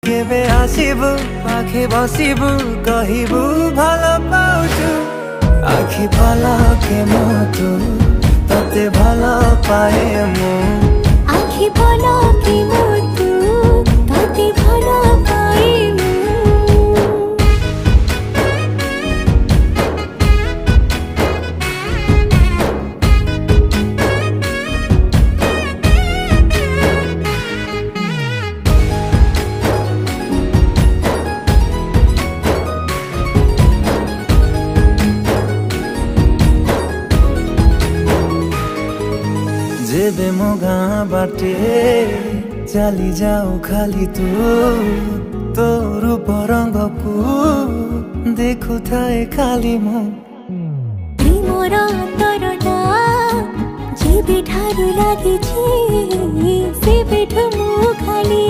केबे आसिबु पाखे बसिबु कहिबु भल पाउछु आखि पलके मोतु तते भल पाए मु आखि पलके मोतु तते भल पाए मु जेबे मो गाँ बाटे चली जाऊ खाली तो रूप रंग को देखु थाए खाली मु प्रेमर अंतरटा जेबे ठारू लागिछि सेबेठु मु खाली